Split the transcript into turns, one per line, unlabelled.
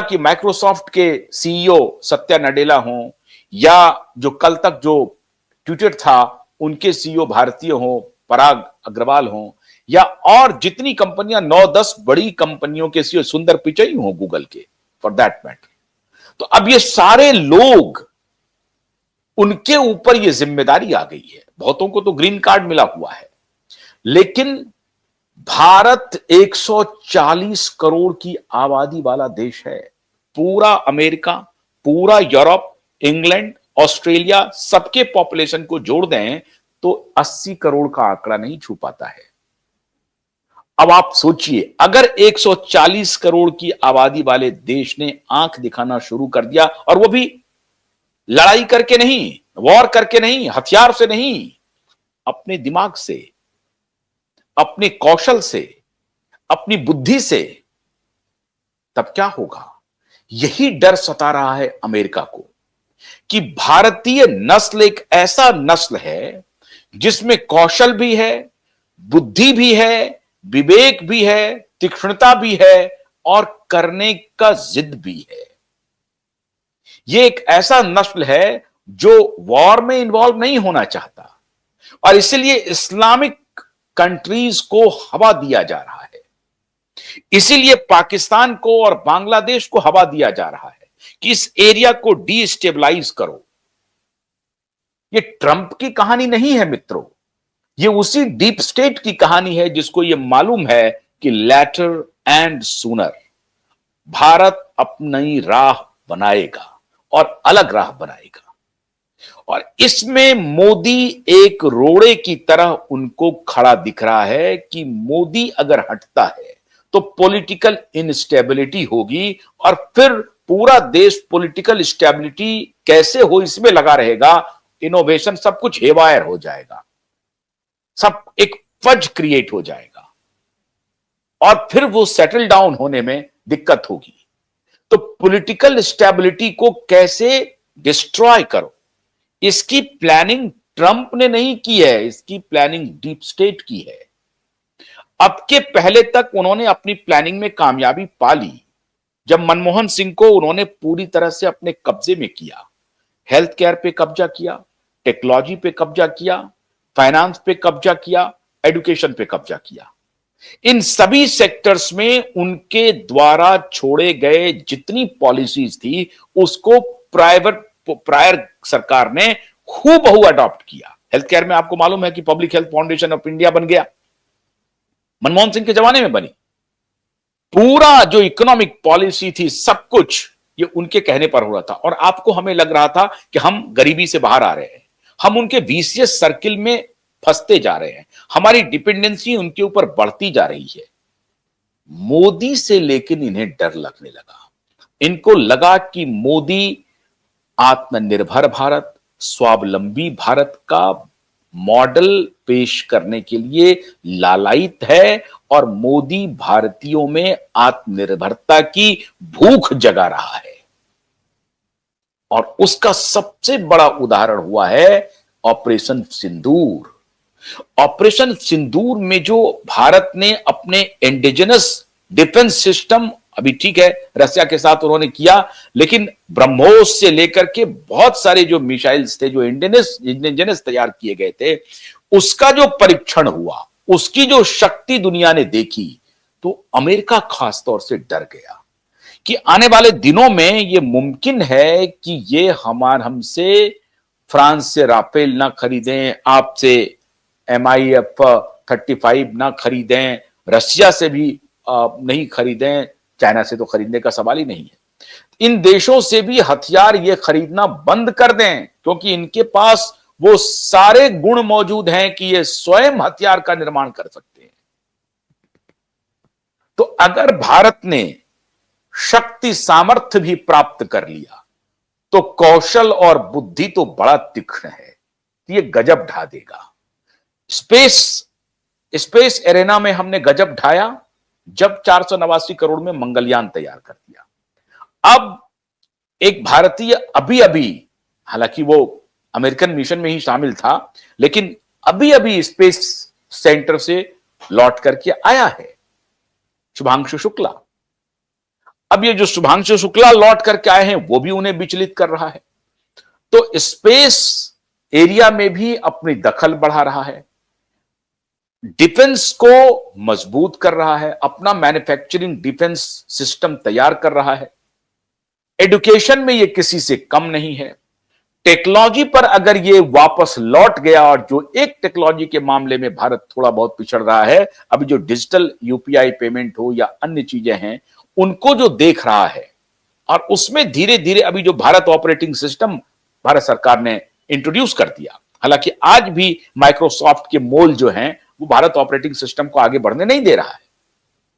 कि माइक्रोसॉफ्ट के सीईओ सत्या नडेला हों, या जो कल तक जो ट्विटर था उनके सीईओ भारतीय हों, पराग अग्रवाल हों, या और जितनी कंपनियां 9-10 बड़ी कंपनियों के सीईओ, सुंदर पिचई हों गूगल के फॉर दैट मैटर, तो अब ये सारे लोग, उनके ऊपर ये जिम्मेदारी आ गई है। बहुतों को तो ग्रीन कार्ड मिला हुआ है, लेकिन भारत 140 करोड़ की आबादी वाला देश है। पूरा अमेरिका, पूरा यूरोप, इंग्लैंड, ऑस्ट्रेलिया, सबके पॉपुलेशन को जोड़ दें तो 80 करोड़ का आंकड़ा नहीं छू पाता है। अब आप सोचिए, अगर 140 करोड़ की आबादी वाले देश ने आंख दिखाना शुरू कर दिया, और वो भी लड़ाई करके नहीं, वॉर करके नहीं, हथियार से नहीं, अपने दिमाग से, अपने कौशल से, अपनी बुद्धि से, तब क्या होगा? यही डर सता रहा है अमेरिका को कि भारतीय नस्ल एक ऐसा नस्ल है जिसमें कौशल भी है, बुद्धि भी है, विवेक भी है, तीक्ष्णता भी है, और करने का जिद भी है। यह एक ऐसा नस्ल है जो वॉर में इन्वॉल्व नहीं होना चाहता, और इसलिए इस्लामिक कंट्रीज को हवा दिया जा रहा है। इसीलिए पाकिस्तान को और बांग्लादेश को हवा दिया जा रहा है कि इस एरिया को डीस्टेबलाइज करो। यह ट्रंप की कहानी नहीं है मित्रों, यह उसी डीप स्टेट की कहानी है जिसको यह मालूम है कि लेटर एंड सूनर भारत अपनी राह बनाएगा, और अलग राह बनाएगा। और इसमें मोदी एक रोड़े की तरह उनको खड़ा दिख रहा है कि मोदी अगर हटता है तो पॉलिटिकल इनस्टेबिलिटी होगी, और फिर पूरा देश पॉलिटिकल स्टेबिलिटी कैसे हो इसमें लगा रहेगा। इनोवेशन, सब कुछ हेवायर हो जाएगा, सब एक फज क्रिएट हो जाएगा, और फिर वो सेटल डाउन होने में दिक्कत होगी। तो पॉलिटिकल स्टेबिलिटी को कैसे डिस्ट्रॉय करो, इसकी प्लानिंग ट्रंप ने नहीं की है, इसकी प्लानिंग डीप स्टेट की है। अब के पहले तक उन्होंने अपनी प्लानिंग में कामयाबी पा ली जब मनमोहन सिंह को उन्होंने पूरी तरह से अपने कब्जे में किया। हेल्थ केयर पे कब्जा किया, टेक्नोलॉजी पे कब्जा किया, फाइनेंस पे कब्जा किया, एजुकेशन पे कब्जा किया। इन सभी सेक्टर्स में उनके द्वारा छोड़े गए जितनी पॉलिसीज थी उसको प्रायर सरकार ने हूबहू अडॉप्ट किया। हेल्थ केयर में आपको मालूम है कि public health foundation of India बन गया, मनमोहन सिंह के जमाने में बनी। पूरा जो इकोनॉमिक पॉलिसी थी, सब कुछ ये उनके कहने पर हो रहा था, और आपको हमें लग रहा था कि हम गरीबी से बाहर आ रहे हैं, हम उनके विशियस सर्किल में फंसते जा रहे हैं, हमारी डिपेंडेंसी उनके ऊपर बढ़ती जा रही है। मोदी से लेकिन इन्हें डर लगने लगा। इनको लगा कि मोदी आत्मनिर्भर भारत, स्वावलंबी भारत का मॉडल पेश करने के लिए लालायित है, और मोदी भारतीयों में आत्मनिर्भरता की भूख जगा रहा है। और उसका सबसे बड़ा उदाहरण हुआ है ऑपरेशन सिंदूर। ऑपरेशन सिंदूर में जो भारत ने अपने इंडिजिनस डिफेंस सिस्टम, अभी ठीक है रसिया के साथ उन्होंने किया, लेकिन ब्रह्मोस से लेकर के बहुत सारे जो मिसाइल्स थे जो इंडिजिनस तैयार किए गए थे, उसका जो परीक्षण हुआ, उसकी जो शक्ति दुनिया ने देखी, तो अमेरिका खास तौर से डर गया कि आने वाले दिनों में यह मुमकिन है कि ये हमसे फ्रांस से राफेल ना खरीदें, आपसे MiF-35 ना खरीदें, रशिया से भी नहीं खरीदें, चाइना से तो खरीदने का सवाल ही नहीं है। इन देशों से भी हथियार ये खरीदना बंद कर दें, क्योंकि इनके पास वो सारे गुण मौजूद हैं कि ये स्वयं हथियार का निर्माण कर सकते हैं। तो अगर भारत ने शक्ति सामर्थ्य भी प्राप्त कर लिया तो कौशल और बुद्धि तो बड़ा तीक्ष्ण है, ये गजब ढा देगा। स्पेस एरेना में हमने गजब ढाया जब 489 करोड़ में मंगलयान तैयार कर दिया। अब एक भारतीय अभी अभी, हालांकि वो अमेरिकन मिशन में ही शामिल था, लेकिन अभी अभी स्पेस सेंटर से लौट करके आया है, शुभांशु शुक्ला। अब ये जो शुभांशु शुक्ला लौट करके आए हैं वो भी उन्हें विचलित कर रहा है। तो स्पेस एरिया में भी अपनी दखल बढ़ा रहा है, डिफेंस को मजबूत कर रहा है, अपना मैन्युफैक्चरिंग डिफेंस सिस्टम तैयार कर रहा है। एजुकेशन में ये किसी से कम नहीं है। टेक्नोलॉजी पर अगर ये वापस लौट गया, और जो एक टेक्नोलॉजी के मामले में भारत थोड़ा बहुत पिछड़ रहा है, अभी जो डिजिटल यूपीआई पेमेंट हो या अन्य चीजें हैं, उनको जो देख रहा है, और उसमें धीरे धीरे अभी जो भारत ऑपरेटिंग सिस्टम भारत सरकार ने इंट्रोड्यूस कर दिया, हालांकि आज भी माइक्रोसॉफ्ट के मोल जो हैं वो भारत ऑपरेटिंग सिस्टम को आगे बढ़ने नहीं दे रहा है।